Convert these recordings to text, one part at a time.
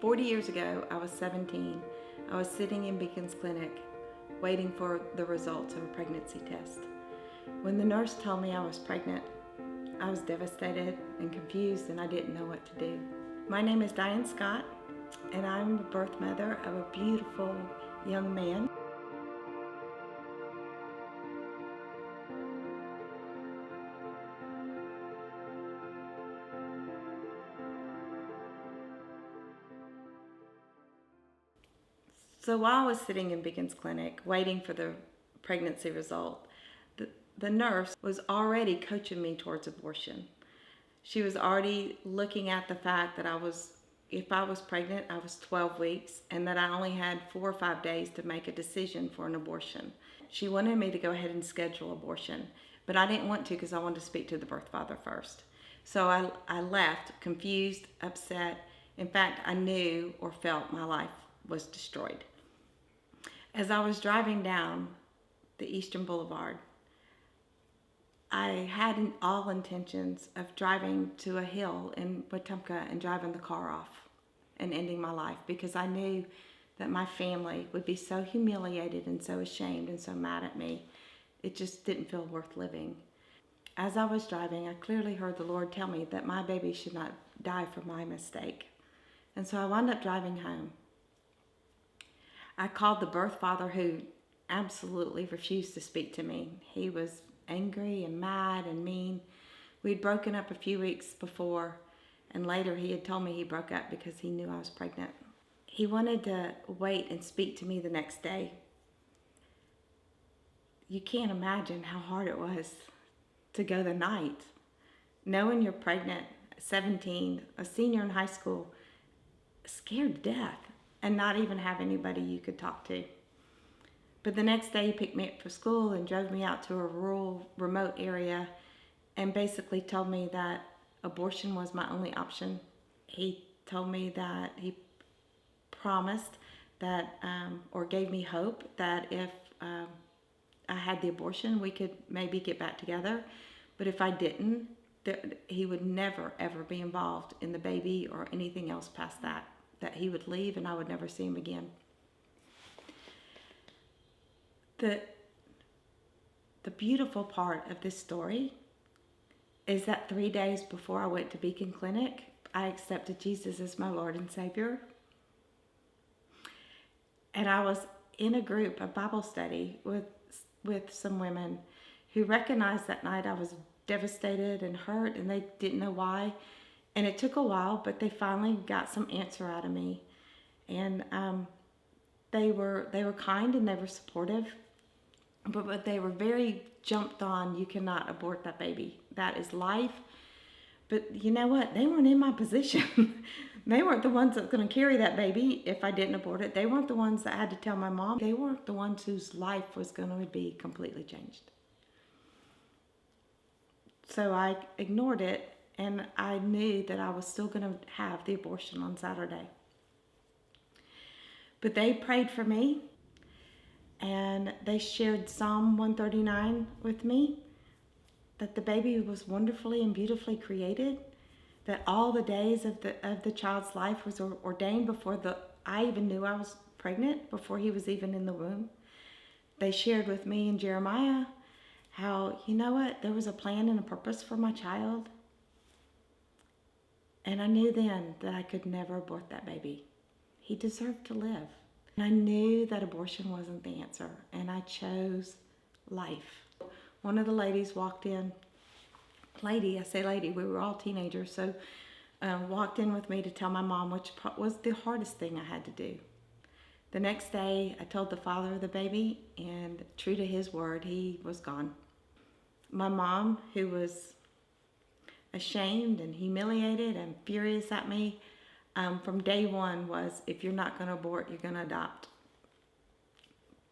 40 years ago, I was 17. I was sitting in Beacon's clinic waiting for the results of a pregnancy test. When the nurse told me I was pregnant, I was devastated and confused, and I didn't know what to do. My name is Diane Scott, and I'm the birth mother of a beautiful young man. So while I was sitting in Beacon's clinic waiting for the pregnancy result, the nurse was already coaching me towards abortion. She was already looking at the fact that if I was pregnant, I was 12 weeks, and that I only had 4 or 5 days to make a decision for an abortion. She wanted me to go ahead and schedule abortion, but I didn't want to because I wanted to speak to the birth father first. So I left confused, upset. In fact, I knew or felt my life was destroyed. As I was driving down the Eastern Boulevard, I had all intentions of driving to a hill in Wetumpka and driving the car off and ending my life, because I knew that my family would be so humiliated and so ashamed and so mad at me. It just didn't feel worth living. As I was driving, I clearly heard the Lord tell me that my baby should not die for my mistake. And so I wound up driving home. I called the birth father, who absolutely refused to speak to me. He was angry and mad and mean. We'd broken up a few weeks before, and later he had told me he broke up because he knew I was pregnant. He wanted to wait and speak to me the next day. You can't imagine how hard it was to go the night, knowing you're pregnant, 17, a senior in high school, scared to death, and not even have anybody you could talk to. But the next day he picked me up for school and drove me out to a rural, remote area and basically told me that abortion was my only option. He told me that he promised that, or gave me hope that if I had the abortion, we could maybe get back together. But if I didn't, he would never, ever be involved in the baby or anything else past that. That he would leave and I would never see him again. The beautiful part of this story is that 3 days before I went to Beacon Clinic, I accepted Jesus as my Lord and Savior. And I was in a group, a Bible study with some women who recognized that night I was devastated and hurt, and they didn't know why. And it took a while, but they finally got some answer out of me. And they were kind and they were supportive, but they were very jumped on, you cannot abort that baby. That is life. But you know what? They weren't in my position. They weren't the ones that were going to carry that baby if I didn't abort it. They weren't the ones that had to tell my mom. They weren't the ones whose life was going to be completely changed. So I ignored it. And I knew that I was still going to have the abortion on Saturday. But they prayed for me, and they shared Psalm 139 with me, that the baby was wonderfully and beautifully created, that all the days of the child's life was ordained before I even knew I was pregnant, before he was even in the womb. They shared with me in Jeremiah how, you know what, there was a plan and a purpose for my child. And I knew then that I could never abort that baby. He deserved to live. And I knew that abortion wasn't the answer, and I chose life. One of the ladies walked in. I say lady, we were all teenagers, so walked in with me to tell my mom, which was the hardest thing I had to do. The next day, I told the father of the baby, and true to his word, he was gone. My mom, who was ashamed and humiliated and furious at me from day one, was, if you're not going to abort, you're going to adopt.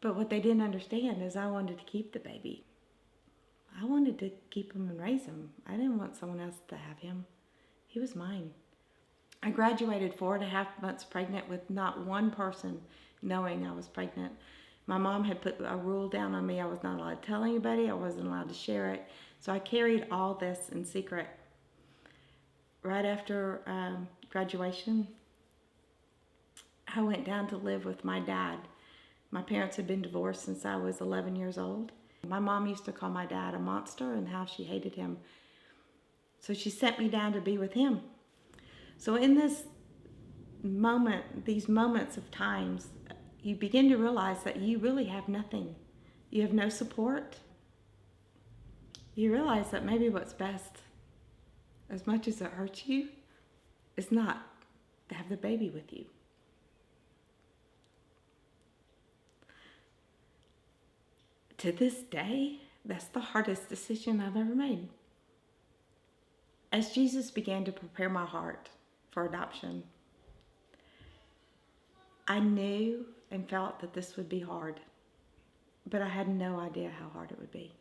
But what they didn't understand is I wanted to keep the baby. I wanted to keep him and raise him. I didn't want someone else to have him. He was mine. I graduated 4.5 months pregnant with not one person knowing I was pregnant. My mom had put a rule down on me. I was not allowed to tell anybody. I wasn't allowed to share it. So I carried all this in secret. Right after graduation, I went down to live with my dad. My parents had been divorced since I was 11 years old. My mom used to call my dad a monster and how she hated him. So she sent me down to be with him. So in this moment, these moments of times, you begin to realize that you really have nothing. You have no support. You realize that maybe what's best, as much as it hurts you, is not to have the baby with you. To this day, that's the hardest decision I've ever made. As Jesus began to prepare my heart for adoption, I knew and felt that this would be hard, but I had no idea how hard it would be.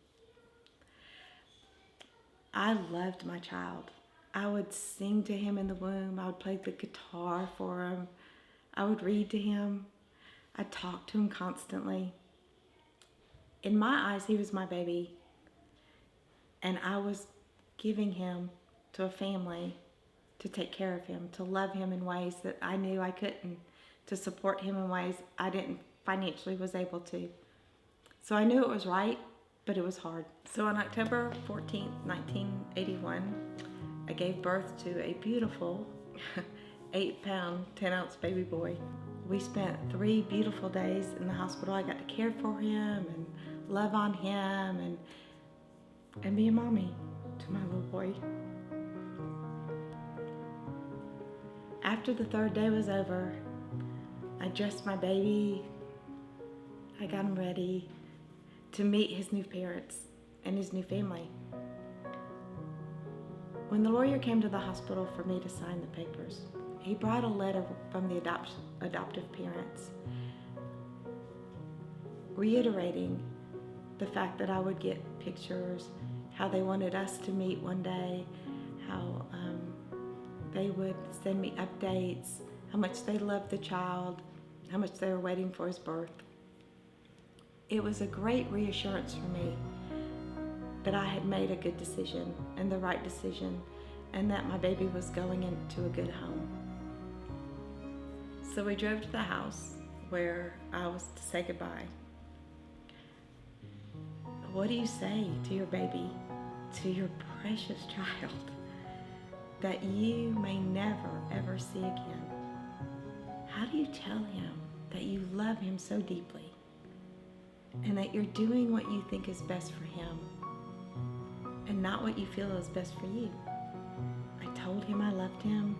I loved my child. I would sing to him in the womb. I would play the guitar for him. I would read to him. I'd talk to him constantly. In my eyes, he was my baby, and I was giving him to a family to take care of him, to love him in ways that I knew I couldn't, to support him in ways I didn't financially was able to. So I knew it was right, but it was hard. So on October 14th, 1981, I gave birth to a beautiful 8-pound, 10-ounce baby boy. We spent 3 beautiful days in the hospital. I got to care for him and love on him and be a mommy to my little boy. After the 3rd day was over, I dressed my baby. I got him ready to meet his new parents and his new family. When the lawyer came to the hospital for me to sign the papers, he brought a letter from the adoptive parents reiterating the fact that I would get pictures, how they wanted us to meet one day, how they would send me updates, how much they loved the child, how much they were waiting for his birth. It was a great reassurance for me that I had made a good decision and the right decision, and that my baby was going into a good home. So we drove to the house where I was to say goodbye. What do you say to your baby, to your precious child, that you may never ever see again? How do you tell him that you love him so deeply and that you're doing what you think is best for him and not what you feel is best for you? I told him I loved him,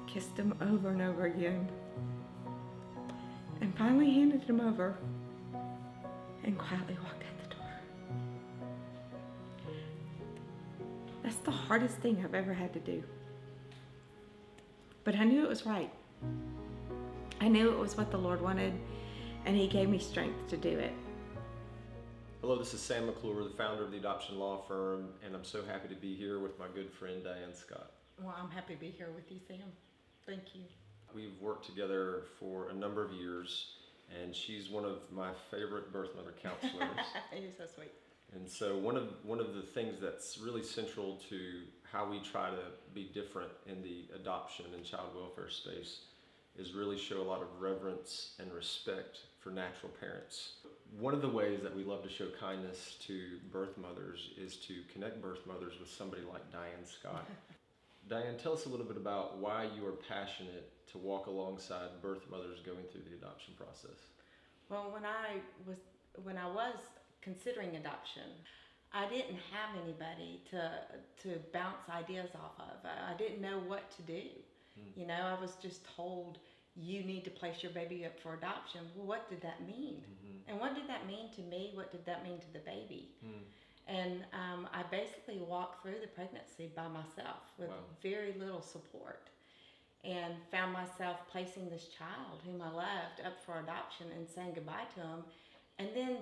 kissed him over and over again, and finally handed him over and quietly walked out the door. That's the hardest thing I've ever had to do. But I knew it was right. I knew it was what the Lord wanted, and He gave me strength to do it. Hello, this is Sam McClure, the founder of the adoption law firm, and I'm so happy to be here with my good friend Diane Scott. Well, I'm happy to be here with you, Sam. Thank you. We've worked together for a number of years, and she's one of my favorite birth mother counselors. You're so sweet. And so one of the things that's really central to how we try to be different in the adoption and child welfare space is really show a lot of reverence and respect for natural parents. One of the ways that we love to show kindness to birth mothers is to connect birth mothers with somebody like Diane Scott. Diane, tell us a little bit about why you are passionate to walk alongside birth mothers going through the adoption process. Well, when I was considering adoption, I didn't have anybody to bounce ideas off of. I didn't know what to do. You know, I was just told, you need to place your baby up for adoption. Well, what did that mean? And what did that mean to me? What did that mean to the baby? And I basically walked through the pregnancy by myself with very little support, and found myself placing this child whom I loved up for adoption and saying goodbye to him. And then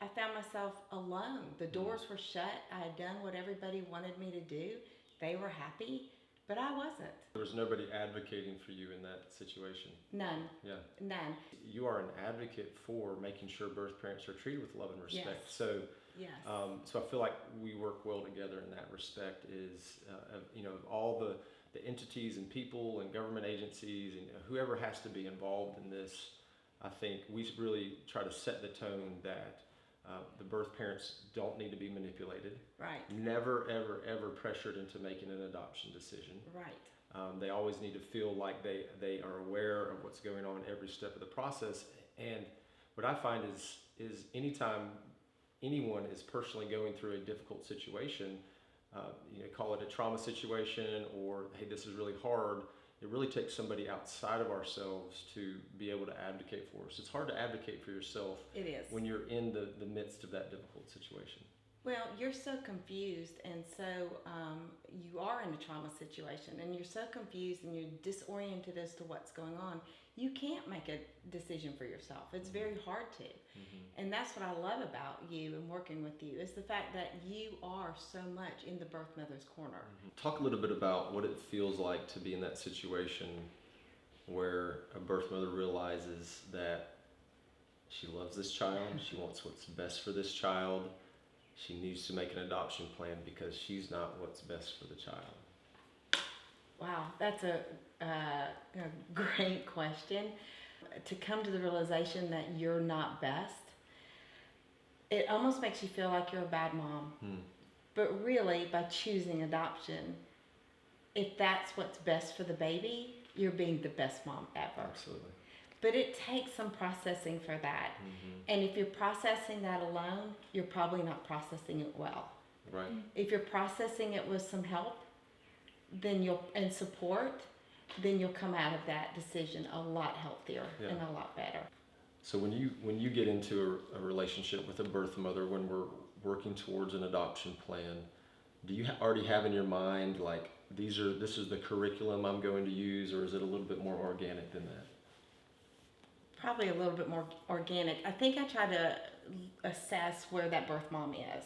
I found myself alone. The doors were shut. I had done what everybody wanted me to do. They were happy, but I wasn't. There was nobody advocating for you in that situation? None. Yeah. None. You are an advocate for making sure birth parents are treated with love and respect. Yes. So, Yes. So I feel like we work well together in that respect. Is of all the the entities and people and government agencies and whoever has to be involved in this, I think we really try to set the tone that the birth parents don't need to be manipulated. Right. Never, ever, ever pressured into making an adoption decision. Right. They always need to feel like they are aware of what's going on every step of the process. And what I find is anytime anyone is personally going through a difficult situation, call it a trauma situation, or hey, this is really hard, it really takes somebody outside of ourselves to be able to advocate for us. It's hard to advocate for yourself. It is. When you're in the midst of that difficult situation. Well, you're so confused, and so you are in a trauma situation, and you're so confused and you're disoriented as to what's going on. You can't make a decision for yourself. It's very hard to. And that's what I love about you and working with you, is the fact that you are so much in the birth mother's corner. Talk a little bit about what it feels like to be in that situation where a birth mother realizes that she loves this child, she wants what's best for this child, she needs to make an adoption plan because she's not what's best for the child. Wow, that's a great question. To come to the realization that you're not best, it almost makes you feel like you're a bad mom. But really, by choosing adoption, if that's what's best for the baby, you're being the best mom ever. Absolutely. But it takes some processing for that. And if you're processing that alone, you're probably not processing it well. Right. If you're processing it with some help, then and support, then you'll come out of that decision a lot healthier and a lot better. So when you get into a relationship with a birth mother, when we're working towards an adoption plan, do you already have in your mind like this is the curriculum I'm going to use, or is it a little bit more organic than that? Probably a little bit more organic. I think I try to assess where that birth mom is.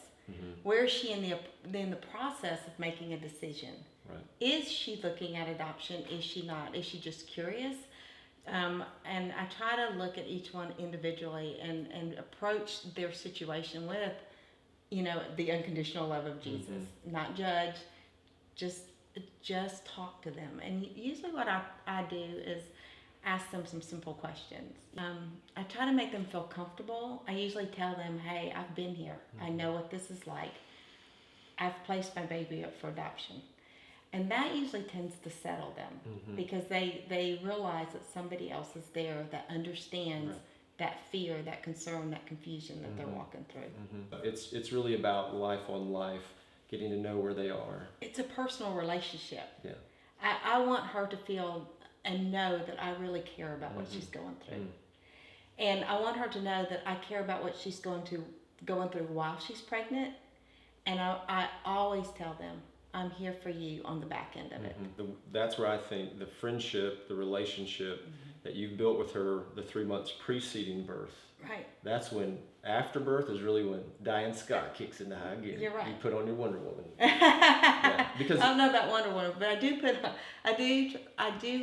Where is she in the process of making a decision? Right. Is she looking at adoption? Is she not? Is she just curious? And I try to look at each one individually and approach their situation with, the unconditional love of Jesus. Not judge, just talk to them. And usually what I do is ask them some simple questions. I try to make them feel comfortable. I usually tell them, hey, I've been here. I know what this is like. I've placed my baby up for adoption. And that usually tends to settle them because they realize that somebody else is there that understands that fear, that concern, that confusion that they're walking through. It's really about life on life, getting to know where they are. It's a personal relationship. Yeah. I want her to feel and know that I really care about what she's going through. And I want her to know that I care about what she's going through while she's pregnant. And I always tell them, I'm here for you on the back end of it. That's where I think the friendship, the relationship that you've built with her the 3 months preceding birth. Right. That's when, after birth is really when Diane Scott kicks into high gear. You're right. You put on your Wonder Woman. Because I don't know about Wonder Woman, but I do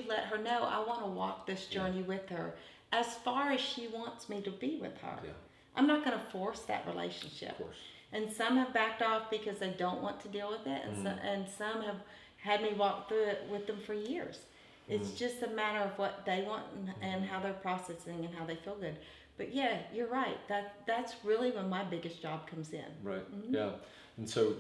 let her know I want to walk this journey with her as far as she wants me to be with her. Yeah. I'm not going to force that relationship. Of course. And some have backed off because they don't want to deal with it, and some have had me walk through it with them for years. It's just a matter of what they want and how they're processing and how they feel good. But yeah, you're right. That's really when my biggest job comes in. Right. Yeah. And so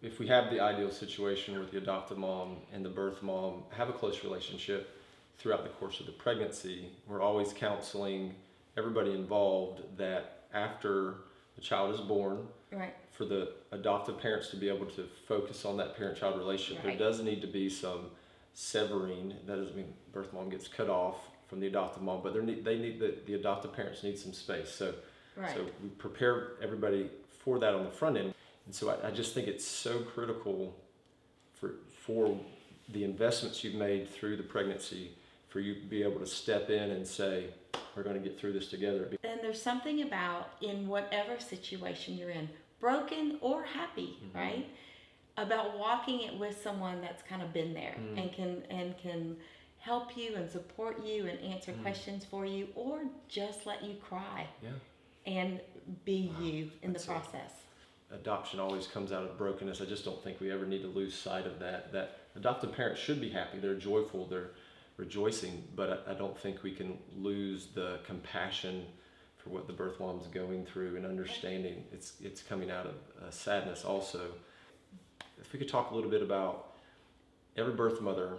if we have the ideal situation where the adoptive mom and the birth mom have a close relationship throughout the course of the pregnancy, we're always counseling everybody involved that after the child is born, right, for the adoptive parents to be able to focus on that parent-child relationship, right, there does need to be some severing. That doesn't mean birth mom gets cut off from the adoptive mom, but the adoptive parents need some space. So, right, so we prepare everybody for that on the front end. And so I just think it's so critical for the investments you've made through the pregnancy for you to be able to step in and say, we're going to get through this together. And there's something about, in whatever situation you're in, broken or happy, right, about walking it with someone that's kind of been there and can help you and support you and answer questions for you, or just let you cry and be you in the process. adoption always comes out of brokenness. I just don't think we ever need to lose sight of that. That adoptive parents should be happy. They're joyful. They're rejoicing. But I don't think we can lose the compassion for what the birth mom's going through and understanding it's coming out of sadness also. If we could talk a little bit about every birth mother,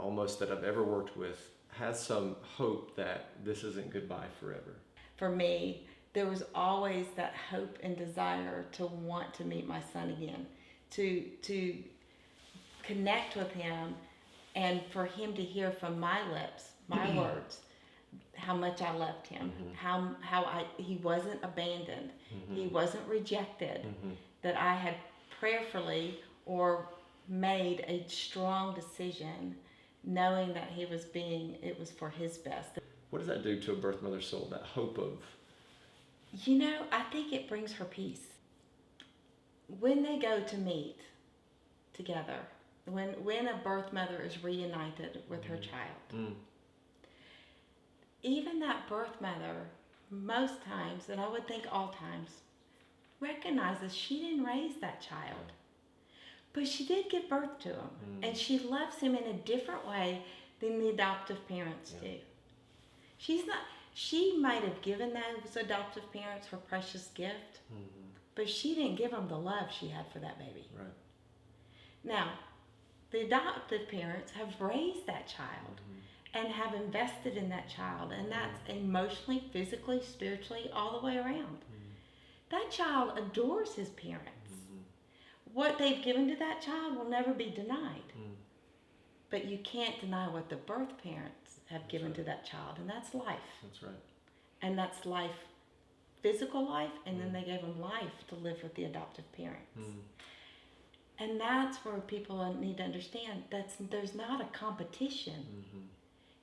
almost that I've ever worked with, has some hope that this isn't goodbye forever. For me, there was always that hope and desire to want to meet my son again, to connect with him, and for him to hear from my lips, my words, how much I loved him, he wasn't abandoned, he wasn't rejected, that I had prayerfully or made a strong decision knowing that it was for his best. What does that do to a birth mother's soul, that hope of? I think it brings her peace. When they go to meet together, when a birth mother is reunited with her child, even that birth mother, most times, and I would think all times, recognizes she didn't raise that child, but she did give birth to him, and she loves him in a different way than the adoptive parents do. She might have given those adoptive parents her precious gift, but she didn't give them the love she had for that baby. Right. Now, the adoptive parents have raised that child and have invested in that child, and that's emotionally, physically, spiritually, all the way around. That child adores his parents. What they've given to that child will never be denied. But you can't deny what the birth parents have given to that child, and that's life. That's right. And that's life, physical life, and then they gave them life to live with the adoptive parents. And that's where people need to understand there's not a competition.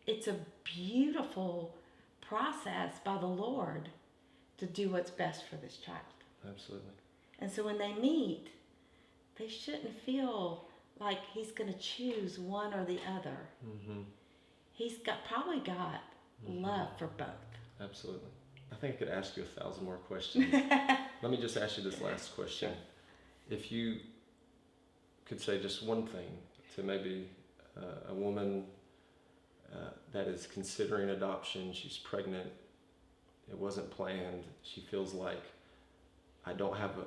It's a beautiful process by the Lord to do what's best for this child. Absolutely. And so when they meet, they shouldn't feel like he's going to choose one or the other. He's probably got love for both. Absolutely. I think I could ask you 1,000 more questions. Let me just ask you this last question. If you could say just one thing to maybe a woman that is considering adoption, she's pregnant, it wasn't planned, she feels like I don't have a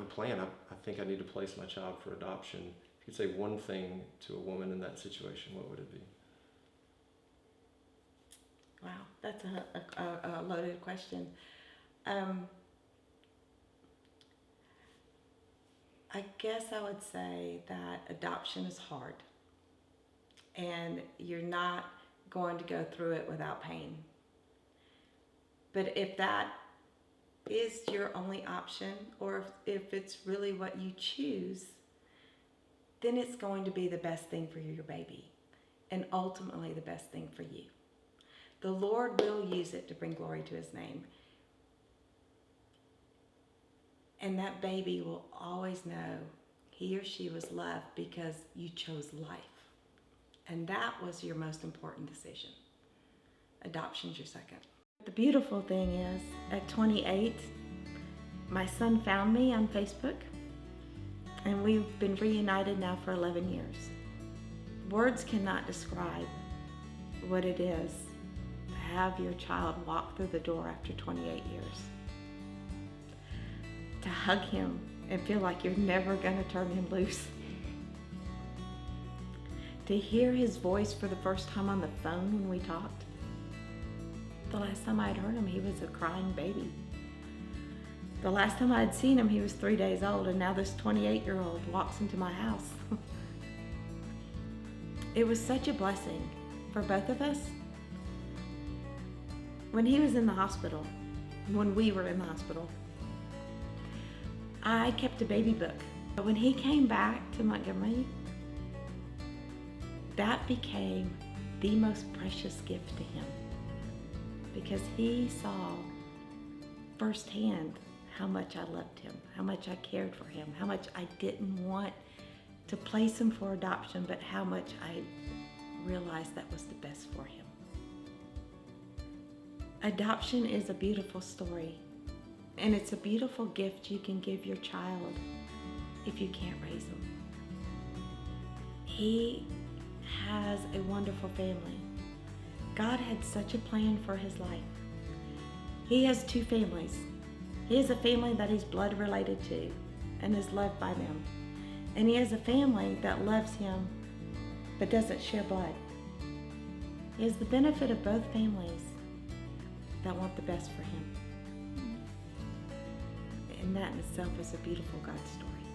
plan, I think I need to place my child for adoption. If you could say one thing to a woman in that situation, what would it be? Wow, that's a loaded question. I guess I would say that adoption is hard, and you're not going to go through it without pain. But if that is your only option, or if it's really what you choose, then it's going to be the best thing for your baby, and ultimately the best thing for you. The Lord will use it to bring glory to his name. And that baby will always know he or she was loved because you chose life. And that was your most important decision. Adoption's your second. The beautiful thing is, at 28, my son found me on Facebook, and we've been reunited now for 11 years. Words cannot describe what it is to have your child walk through the door after 28 years. To hug him and feel like you're never going to turn him loose. To hear his voice for the first time on the phone when we talked. The last time I had heard him, he was a crying baby. The last time I had seen him, he was 3 days old, and now this 28-year-old walks into my house. It was such a blessing for both of us. When he was in the hospital, when we were in the hospital, I kept a baby book. But when he came back to Montgomery, that became the most precious gift to him, because he saw firsthand how much I loved him, how much I cared for him, how much I didn't want to place him for adoption, but how much I realized that was the best for him. Adoption is a beautiful story, And it's a beautiful gift you can give your child if you can't raise them. He has a wonderful family. God had such a plan for his life. He has two families. He has a family that he's blood related to and is loved by them. And he has a family that loves him but doesn't share blood. He has the benefit of both families that want the best for him. And that in itself is a beautiful God story.